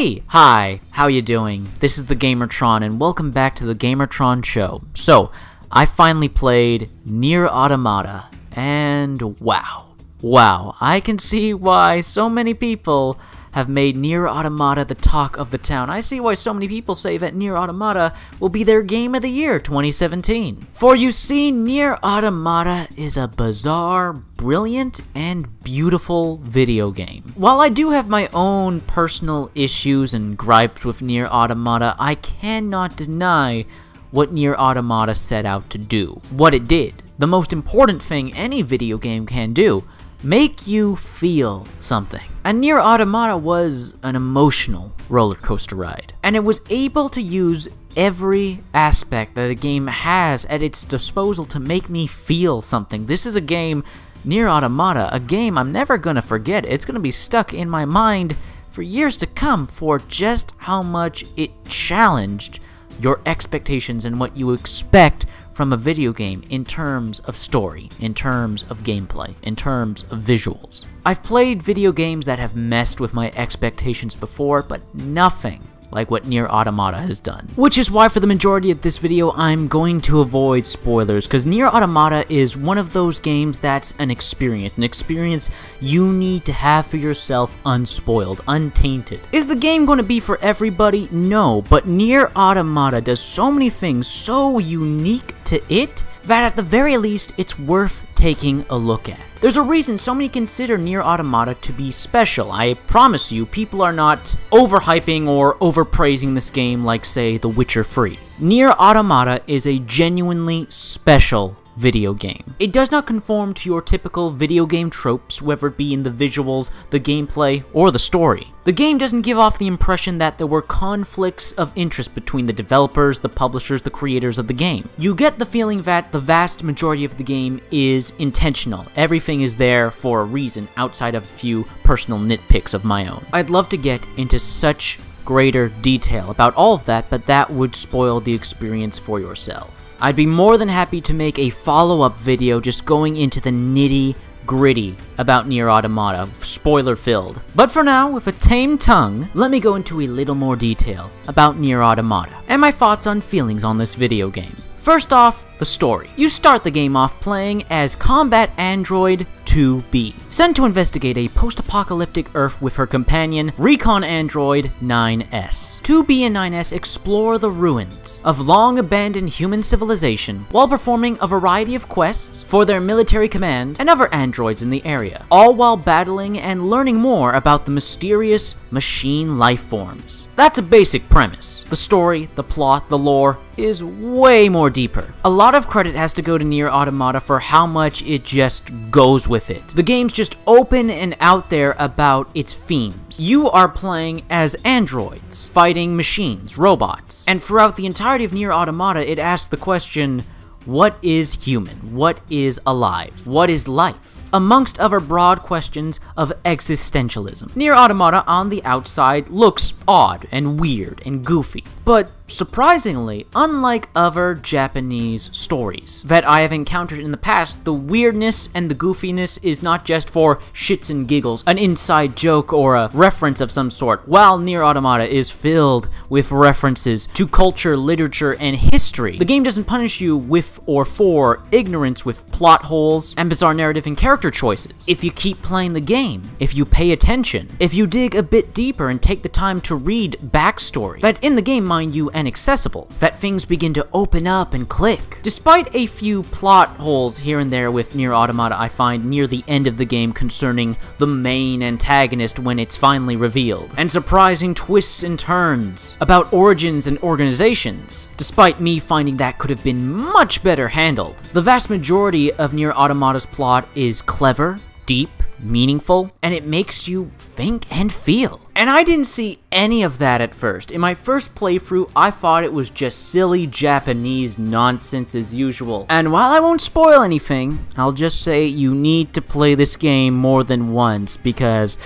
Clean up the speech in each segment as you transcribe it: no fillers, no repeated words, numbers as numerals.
Hey! Hi! How you doing? This is the Gamertron, and welcome back to the Gamertron Show. So, I finally played Nier Automata, and wow, I can see why so many people have made Nier Automata the talk of the town. I see why so many people say that Nier Automata will be their Game of the Year 2017. For you see, Nier Automata is a bizarre, brilliant, and beautiful video game. While I do have my own personal issues and gripes with Nier Automata, I cannot deny what Nier Automata set out to do. What it did. The most important thing any video game can do. Make you feel something. And Nier Automata was an emotional roller coaster ride. And it was able to use every aspect that a game has at its disposal to make me feel something. This is a game, Nier Automata, a game I'm never gonna forget. It's gonna be stuck in my mind for years to come for just how much it challenged your expectations and what you expect from a video game in terms of story, in terms of gameplay, in terms of visuals. I've played video games that have messed with my expectations before, but nothing like what Nier Automata has done. Which is why for the majority of this video, I'm going to avoid spoilers, because Nier Automata is one of those games that's an experience you need to have for yourself unspoiled, untainted. Is the game going to be for everybody? No, but Nier Automata does so many things so unique to it that at the very least, it's worth taking a look at. There's a reason so many consider Nier Automata to be special. I promise you, people are not overhyping or overpraising this game like, say, The Witcher 3. Nier Automata is a genuinely special video game. It does not conform to your typical video game tropes, whether it be in the visuals, the gameplay, or the story. The game doesn't give off the impression that there were conflicts of interest between the developers, the publishers, the creators of the game. You get the feeling that the vast majority of the game is intentional. Everything is there for a reason outside of a few personal nitpicks of my own. I'd love to get into such greater detail about all of that, but that would spoil the experience for yourself. I'd be more than happy to make a follow-up video just going into the nitty-gritty about Nier Automata, spoiler-filled. But for now, with a tame tongue, let me go into a little more detail about Nier Automata, and my thoughts on feelings on this video game. First off, the story. You start the game off playing as combat android 2B, sent to investigate a post-apocalyptic Earth with her companion, recon android 9S. 2B and 9S explore the ruins of long-abandoned human civilization while performing a variety of quests for their military command and other androids in the area, all while battling and learning more about the mysterious machine life forms. That's a basic premise. The story, the plot, the lore is way more deeper. A lot of credit has to go to Nier Automata for how much it just goes with it. The game's just open and out there about its themes. You are playing as androids, fighting machines, robots, and throughout the entirety of Nier Automata, it asks the question, what is human? What is alive? What is life? Amongst other broad questions of existentialism. Nier Automata on the outside looks odd and weird and goofy, but surprisingly, unlike other Japanese stories that I have encountered in the past, the weirdness and the goofiness is not just for shits and giggles, an inside joke or a reference of some sort, while Nier Automata is filled with references to culture, literature, and history. The game doesn't punish you with or for ignorance with plot holes and bizarre narrative and character choices. If you keep playing the game, if you pay attention, if you dig a bit deeper and take the time to read backstory, that's in the game, mind you, and accessible, that things begin to open up and click. Despite a few plot holes here and there with Nier Automata I find near the end of the game concerning the main antagonist when it's finally revealed, and surprising twists and turns about origins and organizations, despite me finding that could have been much better handled. The vast majority of Nier Automata's plot is clever, deep, meaningful, and it makes you think and feel. And I didn't see any of that at first. In my first playthrough, I thought it was just silly Japanese nonsense as usual. And while I won't spoil anything, I'll just say you need to play this game more than once, because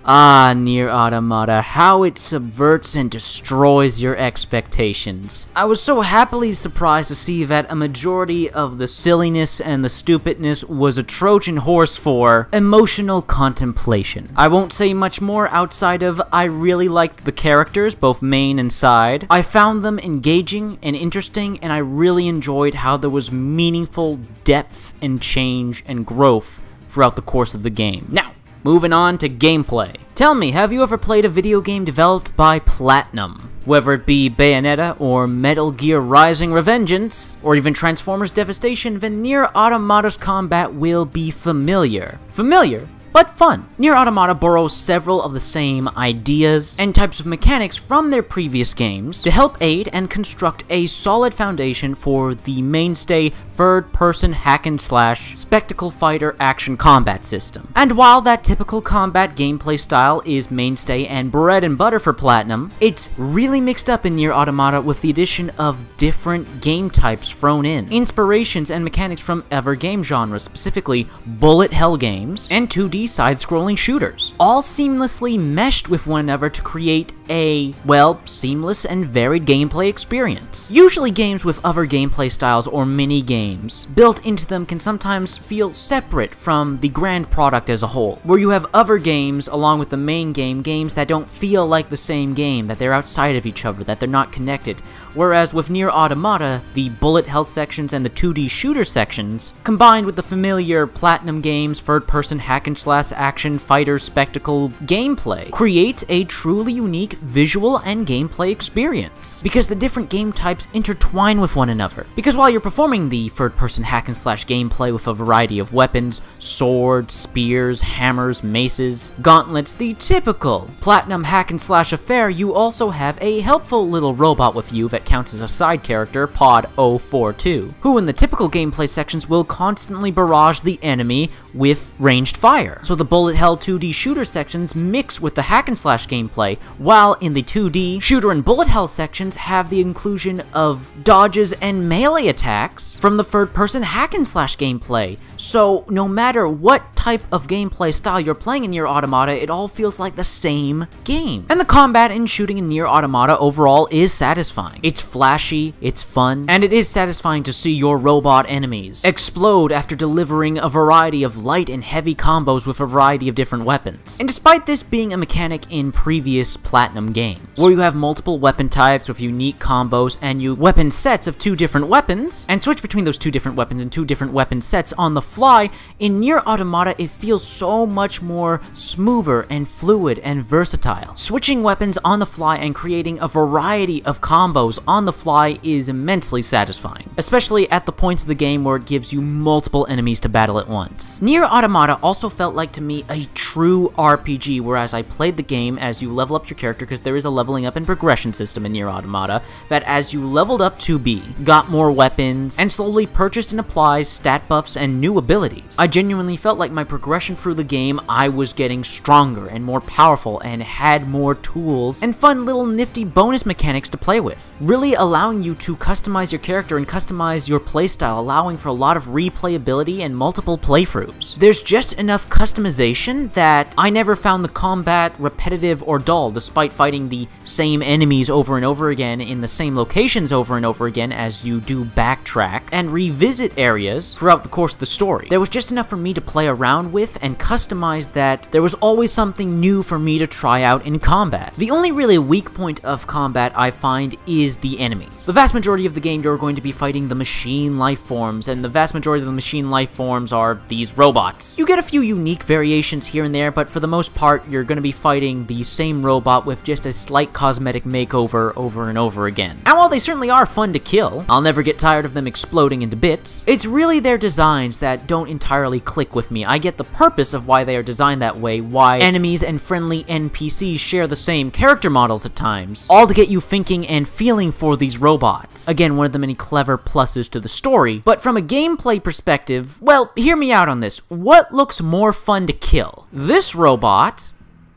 Ah, Nier Automata, how it subverts and destroys your expectations. I was so happily surprised to see that a majority of the silliness and the stupidness was a Trojan horse for emotional contemplation. I won't say much more outside of I really liked the characters, both main and side. I found them engaging and interesting, and I really enjoyed how there was meaningful depth and change and growth throughout the course of the game. Now, moving on to gameplay. Tell me, have you ever played a video game developed by Platinum? Whether it be Bayonetta, or Metal Gear Rising Revengeance, or even Transformers Devastation, then Nier Automata's combat will be familiar. Familiar, but fun. Nier Automata borrows several of the same ideas and types of mechanics from their previous games to help aid and construct a solid foundation for the mainstay third-person hack-and-slash spectacle fighter action combat system. And while that typical combat gameplay style is mainstay and bread and butter for Platinum, it's really mixed up in Nier Automata with the addition of different game types thrown in. Inspirations and mechanics from other game genres, specifically bullet hell games and 2D side-scrolling shooters, all seamlessly meshed with one another to create a, well, seamless and varied gameplay experience. Usually games with other gameplay styles or mini-games built into them can sometimes feel separate from the grand product as a whole, where you have other games along with the main game, games that don't feel like the same game, that they're outside of each other, that they're not connected. Whereas with Nier Automata, the bullet hell sections and the 2D shooter sections, combined with the familiar Platinum Games third-person hack-and-slash action fighter spectacle gameplay, creates a truly unique visual and gameplay experience, because the different game types intertwine with one another. Because while you're performing the third-person hack-and-slash gameplay with a variety of weapons, swords, spears, hammers, maces, gauntlets, the typical Platinum hack-and-slash affair, you also have a helpful little robot with you that counts as a side character, Pod 042, who in the typical gameplay sections will constantly barrage the enemy with ranged fire. So the bullet hell 2D shooter sections mix with the hack-and-slash gameplay, while in the 2D shooter and bullet hell sections have the inclusion of dodges and melee attacks from the third-person hack-and-slash gameplay. So no matter what type of gameplay style you're playing in Nier Automata, it all feels like the same game. And the combat and shooting in Nier Automata overall is satisfying. It's flashy, it's fun, and it is satisfying to see your robot enemies explode after delivering a variety of light and heavy combos with a variety of different weapons. And despite this being a mechanic in previous Platinum games, where you have multiple weapon types with unique combos and you weapon sets of 2 different weapons, and switch between those 2 different weapons and 2 different weapon sets on the fly, in Nier Automata it feels so much more smoother and fluid and versatile. Switching weapons on the fly and creating a variety of combos on the fly is immensely satisfying, especially at the points of the game where it gives you multiple enemies to battle at once. Nier Automata also felt like to me a true RPG, whereas I played the game as you level up your character, because there is a leveling up and progression system in Nier Automata, that as you leveled up to be, got more weapons, and slowly purchased and applies stat buffs and new abilities. I genuinely felt like my progression through the game, I was getting stronger and more powerful and had more tools and fun little nifty bonus mechanics to play with, really allowing you to customize your character and customize your playstyle, allowing for a lot of replayability and multiple playthroughs. There's just enough customization that I never found the combat repetitive or dull, despite fighting the same enemies over and over again in the same locations over and over again as you do backtrack and revisit areas throughout the course of the story. There was just enough for me to play around with and customize that there was always something new for me to try out in combat. The only really weak point of combat I find is the enemies. The vast majority of the game you're going to be fighting the machine life forms, and the vast majority of the machine life forms are these robots. You get a few unique variations here and there, but for the most part you're going to be fighting the same robot with just a slight cosmetic makeover over and over again. And while they certainly are fun to kill, I'll never get tired of them exploding into bits, it's really their designs that don't entirely click with me. I get the purpose of why they are designed that way, why enemies and friendly NPCs share the same character models at times, all to get you thinking and feeling for these robots. Again, one of the many clever pluses to the story, but from a gameplay perspective, well, hear me out on this. What looks more fun to kill? This robot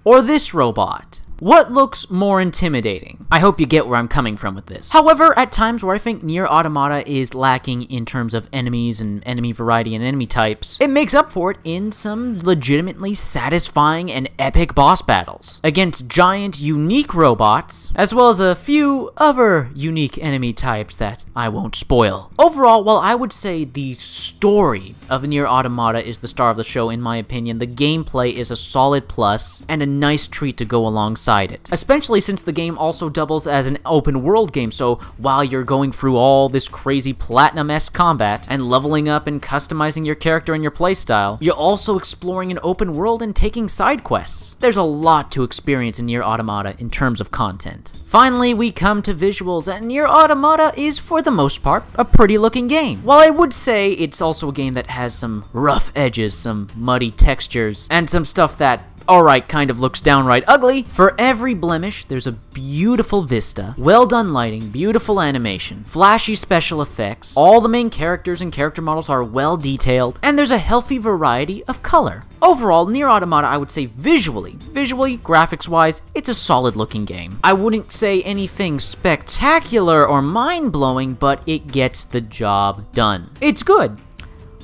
or this robot? What looks more intimidating? I hope you get where I'm coming from with this. However, at times where I think Nier Automata is lacking in terms of enemies and enemy variety and enemy types, it makes up for it in some legitimately satisfying and epic boss battles against giant, unique robots, as well as a few other unique enemy types that I won't spoil. Overall, while I would say the story of Nier Automata is the star of the show in my opinion, the gameplay is a solid plus and a nice treat to go alongside it, especially since the game also doubles as an open world game, so while you're going through all this crazy platinum-esque combat and leveling up and customizing your character and your playstyle, you're also exploring an open world and taking side quests. There's a lot to experience in Nier Automata in terms of content. Finally, we come to visuals, and Nier Automata is, for the most part, a pretty looking game. While I would say it's also a game that has some rough edges, some muddy textures, and some stuff that alright, kind of looks downright ugly. For every blemish, there's a beautiful vista, well done lighting, beautiful animation, flashy special effects, all the main characters and character models are well detailed, and there's a healthy variety of color. Overall, Nier Automata, I would say visually, graphics-wise, it's a solid looking game. I wouldn't say anything spectacular or mind-blowing, but it gets the job done. It's good.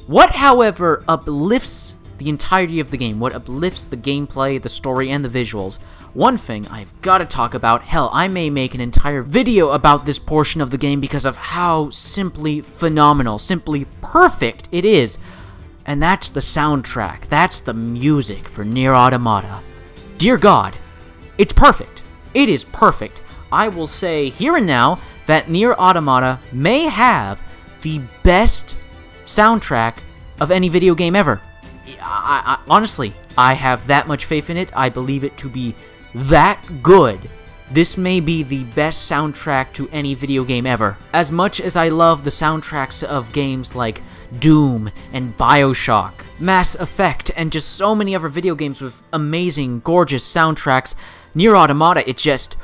What, however, uplifts the entirety of the game, what uplifts the gameplay, the story, and the visuals, one thing I've got to talk about, hell, I may make an entire video about this portion of the game because of how simply phenomenal, simply perfect it is, and that's the soundtrack, that's the music for Nier Automata. Dear God, it's perfect. It is perfect. I will say here and now that Nier Automata may have the best soundtrack of any video game ever. Honestly, I have that much faith in it. I believe it to be that good. This may be the best soundtrack to any video game ever. As much as I love the soundtracks of games like Doom and BioShock, Mass Effect, and just so many other video games with amazing, gorgeous soundtracks, Nier Automata, it's just...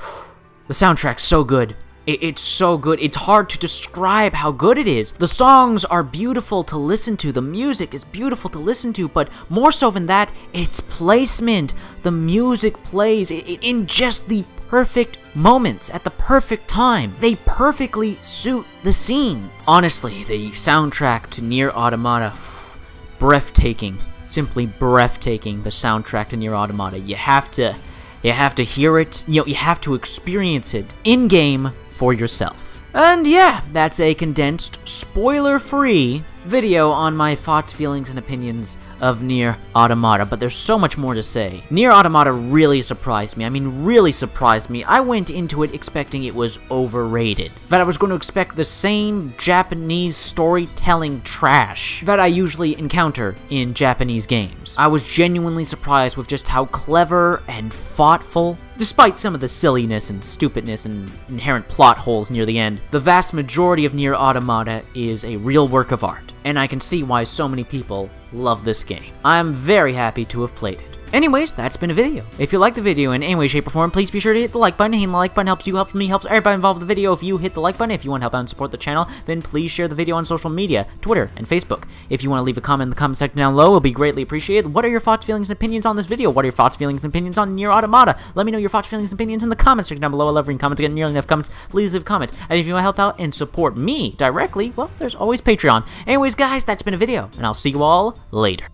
the soundtrack's so good. It's so good. It's hard to describe how good it is. The songs are beautiful to listen to. The music is beautiful to listen to. But more so than that, its placement. The music plays in just the perfect moments at the perfect time. They perfectly suit the scenes. Honestly, the soundtrack to Nier Automata, breathtaking. Simply breathtaking, the soundtrack to Nier Automata. You have to hear it. You have to experience it in-game for yourself. And yeah, that's a condensed, spoiler-free video on my thoughts, feelings, and opinions of Nier Automata, but there's so much more to say. Nier Automata really surprised me. I mean, really surprised me. I went into it expecting it was overrated, that I was going to expect the same Japanese storytelling trash that I usually encounter in Japanese games. I was genuinely surprised with just how clever and thoughtful, despite some of the silliness and stupidness and inherent plot holes near the end, the vast majority of Nier Automata is a real work of art, and I can see why so many people love this game. I'm very happy to have played it. Anyways, that's been a video. If you liked the video in any way, shape, or form, please be sure to hit the like button. Hitting the like button helps you, helps me, helps everybody involved with the video. If you hit the like button, if you want to help out and support the channel, then please share the video on social media, Twitter, and Facebook. If you want to leave a comment in the comment section down low, it'll be greatly appreciated. What are your thoughts, feelings, and opinions on this video? What are your thoughts, feelings, and opinions on Nier Automata? Let me know your thoughts, feelings, and opinions in the comment section down below. I love reading comments. Getting nearly enough comments. Please leave a comment. And if you want to help out and support me directly, well, there's always Patreon. Anyways, guys, that's been a video, and I'll see you all later.